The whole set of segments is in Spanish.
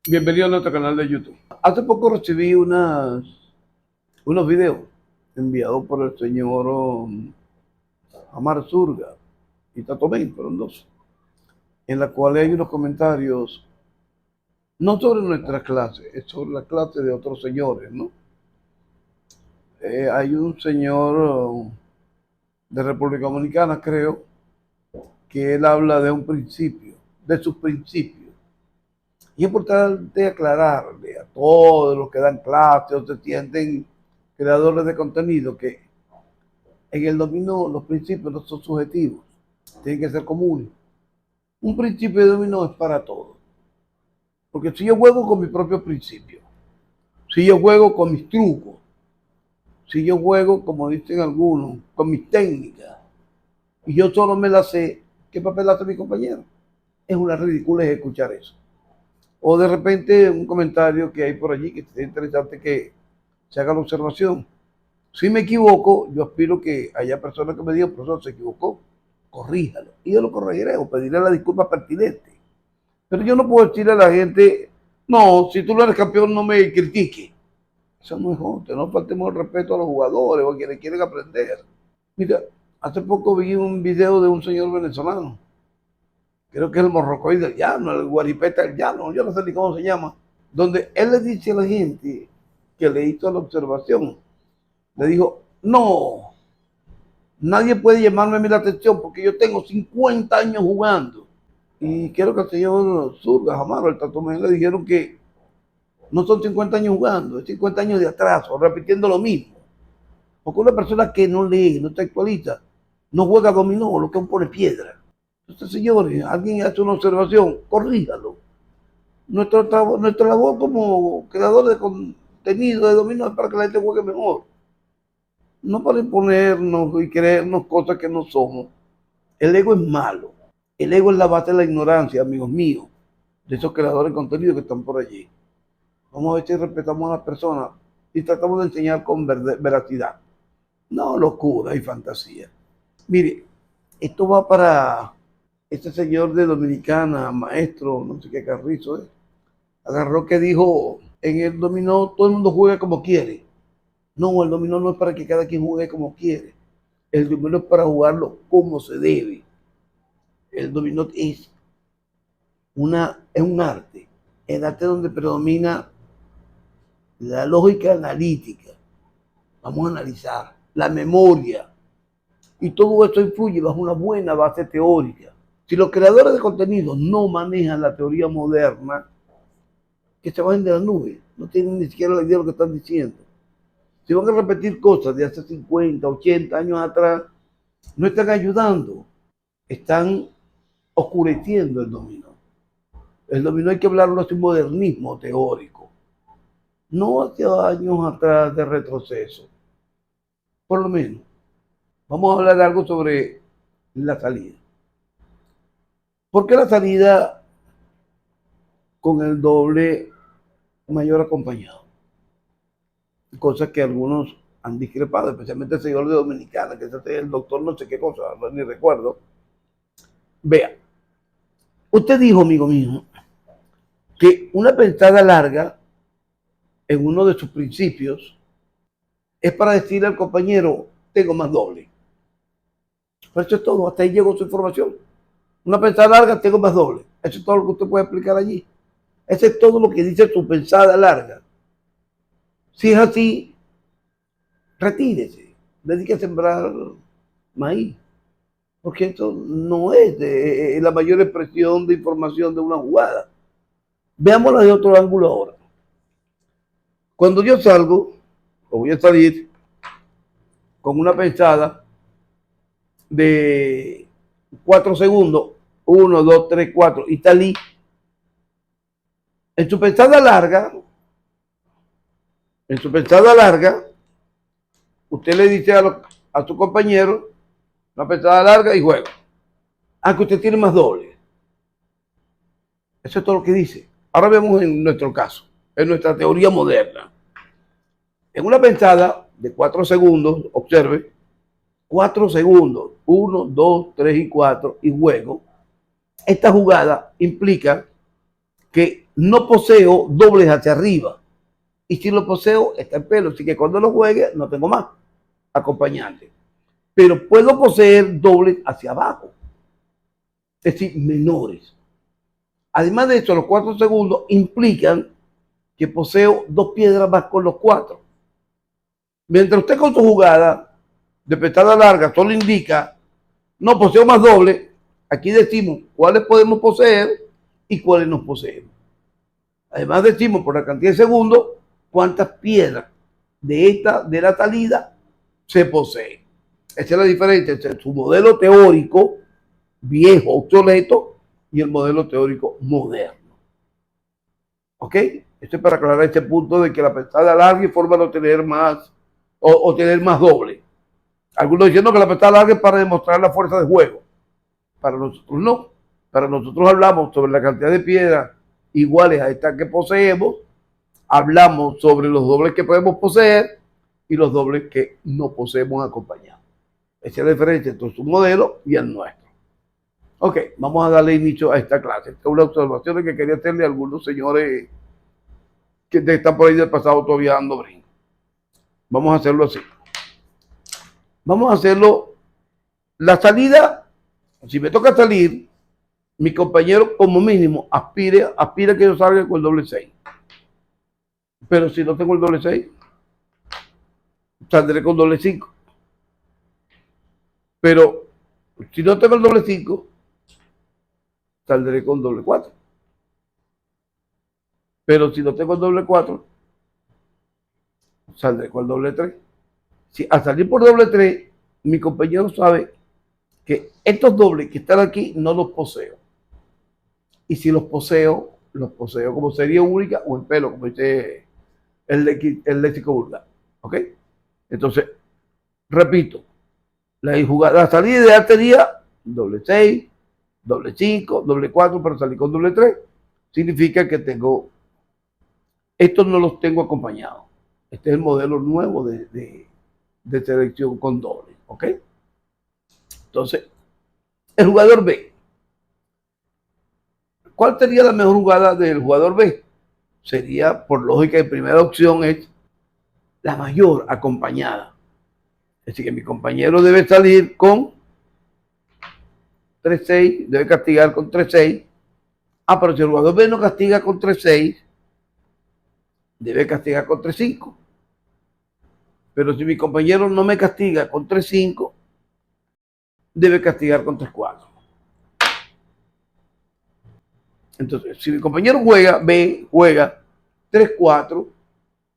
Bienvenido a nuestro canal de YouTube. Hace poco recibí unos videos enviados por el señor Amar Zurga y Tatomén, fueron dos, en la cual hay unos comentarios, no sobre nuestra clase, es sobre la clase de otros señores, ¿no? Hay un señor de República Dominicana, creo, que él habla de un principio, de sus principios. Y es importante aclararle a todos los que dan clases o se sienten creadores de contenido que en el dominó los principios no son subjetivos, tienen que ser comunes. Un principio de dominó es para todos. Porque si yo juego con mi propio principio, si yo juego con mis trucos, si yo juego, como dicen algunos, con mis técnicas, y yo solo me la sé, ¿qué papel hace mi compañero? Es una ridiculez escuchar eso. O de repente un comentario que hay por allí que es interesante que se haga la observación. Si me equivoco, yo aspiro que haya personas que me digan, profesor, se equivocó, corríjalo. Y yo lo corregiré o pediré la disculpa pertinente. Pero yo no puedo decirle a la gente, no, si tú no eres campeón, no me critiques. Eso no es justo, no faltemos el respeto a los jugadores o a quienes quieren aprender. Mira, hace poco vi un video de un señor venezolano, creo que es el morrocoy del llano, el guaripeta del llano, yo no sé ni cómo se llama, donde él le dice a la gente que le hizo la observación, le dijo, no, nadie puede llamarme a mí la atención porque yo tengo 50 años jugando. Y quiero que el señor Zurga, Amaro, el Tatomén, le dijeron que no son 50 años jugando, es 50 años de atraso, repitiendo lo mismo. Porque una persona que no lee, no se actualiza, no juega dominó, lo que aún pone piedra. Entonces, señores, alguien hace una observación, corríjalo. Nuestra labor como creador de contenido de dominó es para que la gente juegue mejor. No para imponernos y creernos cosas que no somos. El ego es malo. El ego es la base de la ignorancia, amigos míos, de esos creadores de contenido que están por allí. Vamos a ver si respetamos a las personas y tratamos de enseñar con veracidad. No locura y fantasía. Mire, esto va para este señor de Dominicana, maestro, no sé qué Carrizo es. Agarró que dijo, en el dominó todo el mundo juega como quiere. No, el dominó no es para que cada quien juegue como quiere. El dominó es para jugarlo como se debe. El dominó es un arte. El arte donde predomina la lógica analítica. Vamos a analizar la memoria. Y todo esto influye bajo una buena base teórica. Si los creadores de contenido no manejan la teoría moderna, que se bajen de la nube, no tienen ni siquiera la idea de lo que están diciendo. Si van a repetir cosas de hace 50, 80 años atrás, no están ayudando, están oscureciendo el dominó. El dominó hay que hablarlo así modernismo teórico, no hacia años atrás de retroceso, por lo menos. Vamos a hablar de algo sobre la salida. ¿Por qué la salida con el doble mayor acompañado? Cosas que algunos han discrepado, especialmente el señor de Dominicana, que es el doctor no sé qué cosa, ni recuerdo. Vea, usted dijo, amigo mío, que una pensada larga en uno de sus principios es para decirle al compañero, tengo más doble. Pero eso es todo, hasta ahí llegó su información. Una pensada larga, tengo más doble. Eso es todo lo que usted puede explicar allí. Eso es todo lo que dice su pensada larga. Si es así, retírese, dedique a sembrar maíz, porque esto no es la mayor expresión de información de una jugada. Veámosla de otro ángulo ahora. Cuando yo salgo, o voy a salir con una pensada de 4 segundos, 1, 2, 3, 4, y salí, en su pensada larga, usted le dice a su compañero, una pensada larga y juega. Aunque usted tiene más doble. Eso es todo lo que dice. Ahora vemos en nuestro caso, en nuestra teoría moderna. En una pensada de 4 segundos, observe, 4 segundos, 1, 2, 3 y 4, y juego. Esta jugada implica que no poseo dobles hacia arriba. Y si lo poseo, está el pelo. Así que cuando lo juegue, no tengo más acompañante. Pero puedo poseer dobles hacia abajo. Es decir, menores. Además de eso, los 4 segundos implican que poseo 2 piedras más con los 4. Mientras usted con su jugada de petada larga solo indica, no poseo más doble, aquí decimos cuáles podemos poseer y cuáles no poseemos. Además decimos por la cantidad de segundos cuántas piedras de la salida se posee. Esa es la diferencia entre su modelo teórico viejo, obsoleto, y el modelo teórico moderno. ¿Ok? Esto es para aclarar este punto de que la pesada larga y forma de tener más o tener más doble. Algunos diciendo que la pesada larga es para demostrar la fuerza de juego. Para nosotros no. Para nosotros hablamos sobre la cantidad de piedras iguales a estas que poseemos. Hablamos sobre los dobles que podemos poseer y los dobles que no poseemos acompañados. Esa es la diferencia entre su modelo y el nuestro. Ok, vamos a darle inicio a esta clase. Esta es una observación que quería hacerle a algunos señores que están por ahí del pasado todavía dando brinco. Vamos a hacerlo así. Vamos a hacerlo. La salida, si me toca salir, mi compañero como mínimo aspira que yo salga con el doble 6. Pero si no tengo el doble 6, saldré con doble 5. Pero si no tengo el doble 5, saldré con doble 4. Pero si no tengo el doble 4, saldré con el doble 3. Si al salir por doble 3, mi compañero sabe que estos dobles que están aquí no los poseo. Y si los poseo como serie única o en pelo, como dice el léxico vulgar. ¿Ok? Entonces, repito, la salida ideal sería doble 6, doble 5, doble 4, pero salir con doble 3 significa que estos no los tengo acompañados. Este es el modelo nuevo de selección con doble. ¿Ok? Entonces, el jugador B. ¿Cuál sería la mejor jugada del jugador B? Sería, por lógica, de primera opción es la mayor acompañada. Es decir, que mi compañero debe salir con 3-6, debe castigar con 3-6. Pero si el jugador B no castiga con 3-6, debe castigar con 3-5. Pero si mi compañero no me castiga con 3-5, debe castigar con 3-4. Entonces, si mi compañero juega 3-4,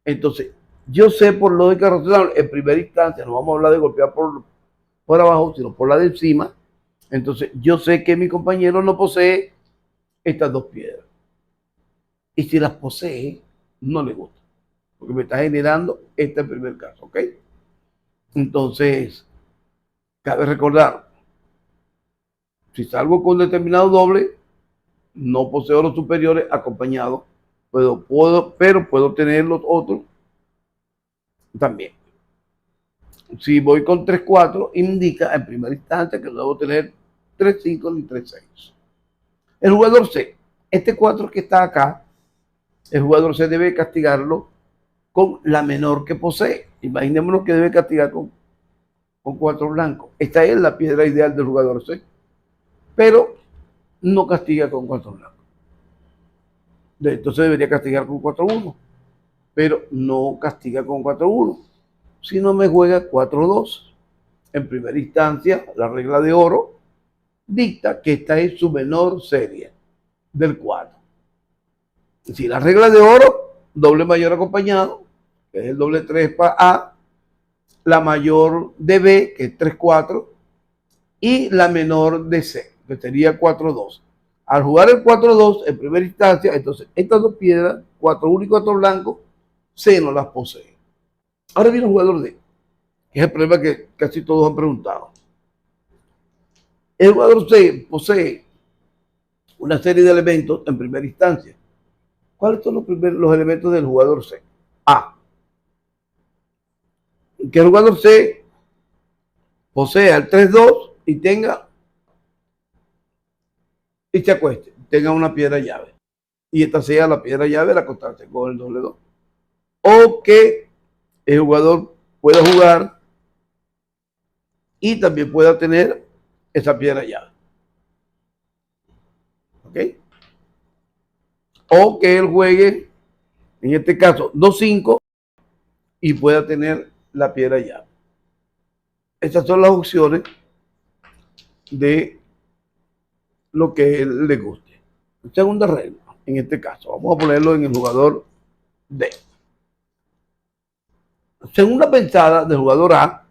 entonces yo sé por lógica razonable, en primera instancia, no vamos a hablar de golpear por abajo, sino por la de encima. Entonces yo sé que mi compañero no posee estas 2 piedras. Y si las posee, no le gusta. Porque me está generando este primer caso, ¿ok? Entonces, cabe recordar, si salgo con determinado doble, no poseo los superiores acompañados, pero puedo tener los otros también. Si voy con 3-4, indica en primera instancia que no debo tener 3-5 ni 3-6. El jugador C, este 4 que está acá, el jugador C debe castigarlo con la menor que posee. Imaginémonos que debe castigar con 4 blancos. Esta es la piedra ideal del jugador C. Pero no castiga con 4 blancos. Entonces debería castigar con 4-1. Pero no castiga con 4-1. Sino me juega 4-2. En primera instancia, la regla de oro dicta que esta es su menor serie del 4. Si la regla de oro, doble mayor acompañado, que es el doble 3 para A, la mayor de B, que es 3-4, y la menor de C, que sería 4-2. Al jugar el 4-2 en primera instancia, entonces estas 2 piedras, 4-1 y 4 blancos, C no las posee. Ahora viene el jugador D, que es el problema que casi todos han preguntado. El jugador C posee una serie de elementos en primera instancia. ¿Cuáles son los elementos del jugador C? A. Que el jugador C posea el 3-2 y se acueste, tenga una piedra llave. y esta sea la piedra llave al acostarse con el doble 2. O que el jugador pueda jugar y también pueda tener esa piedra llave. ¿Ok? O que él juegue, en este caso, 2-5 y pueda tener la piedra llave. Estas son las opciones de lo que él le guste. Segunda regla, en este caso, vamos a ponerlo en el jugador D. Segunda pensada del jugador A,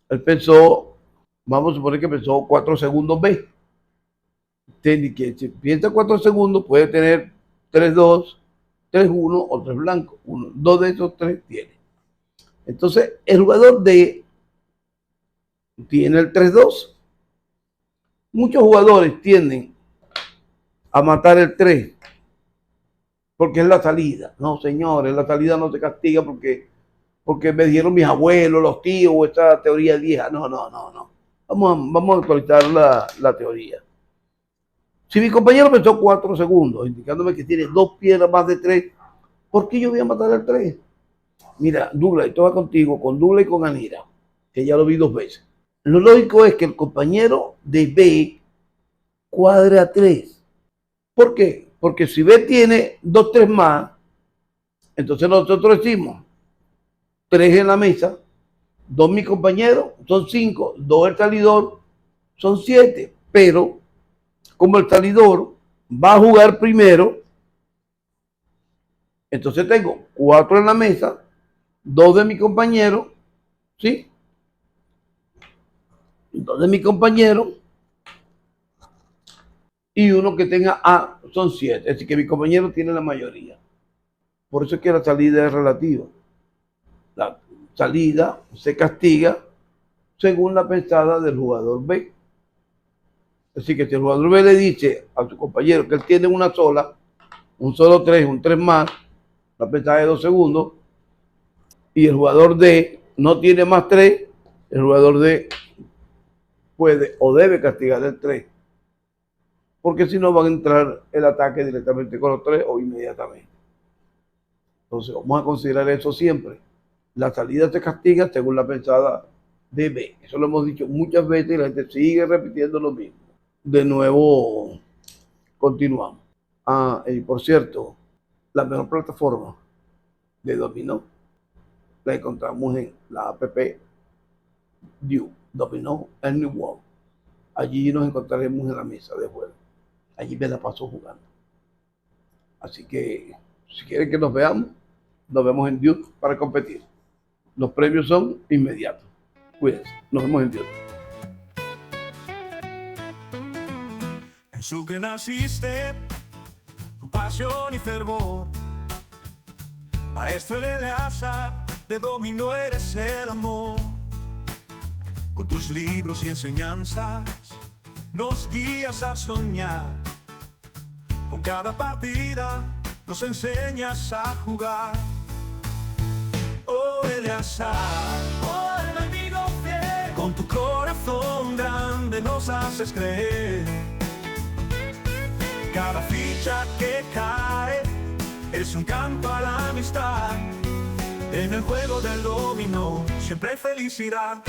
él pensó, vamos a suponer que pensó 4 segundos B. Que si piensa 4 segundos, puede tener 3-2, 3-1 o 3 blancos. Dos de esos tres tiene. Entonces, el jugador D tiene el 3-2. Muchos jugadores tienden a matar el 3 porque es la salida. No, señores, la salida no se castiga porque me dijeron mis abuelos, los tíos, o esta teoría vieja. No. Vamos a actualizar la teoría. Si mi compañero pensó 4 segundos, indicándome que tiene 2 piedras más de 3, ¿por qué yo voy a matar el 3? Mira, Douglas, esto va contigo, con Douglas y con Anira, que ya lo vi 2 veces. Lo lógico es que el compañero de B cuadre a 3. ¿Por qué? Porque si B tiene 2 3 más, entonces nosotros decimos 3 en la mesa, 2 mi compañero, son 5, 2 el salidor, son 7. Pero como el salidor va a jugar primero, entonces tengo 4 en la mesa, 2 de mi compañero, ¿sí? 2 de mi compañero y uno que tenga A, son 7. Es decir, que mi compañero tiene la mayoría. Por eso es que la salida es relativa. La salida se castiga según la pensada del jugador B. Así que si el jugador B le dice a su compañero que él tiene una sola, un solo 3, un 3 más, la pensada de 2 segundos, y el jugador D no tiene más 3, el jugador D puede o debe castigar el 3. Porque si no van a entrar el ataque directamente con los 3 o inmediatamente. Entonces vamos a considerar eso siempre. La salida se castiga según la pensada de B. Eso lo hemos dicho muchas veces y la gente sigue repitiendo lo mismo. De nuevo, continuamos. Y por cierto, la mejor plataforma de dominó la encontramos en la app Dew, Dominó en New World. Allí nos encontraremos en la mesa de juego. Allí me la paso jugando. Así que, si quieren que nos vemos en Dew para competir. Los premios son inmediatos. Cuídense, nos vemos en Dios. En su que naciste, tu pasión y fervor, maestro de azar, de dominó eres el amor. Con tus libros y enseñanzas, nos guías a soñar. Con cada partida, nos enseñas a jugar. Oh, el azar, oh, enemigo fiel, con tu corazón grande nos haces creer. Cada ficha que cae es un campo a la amistad. En el juego del dominó siempre hay felicidad.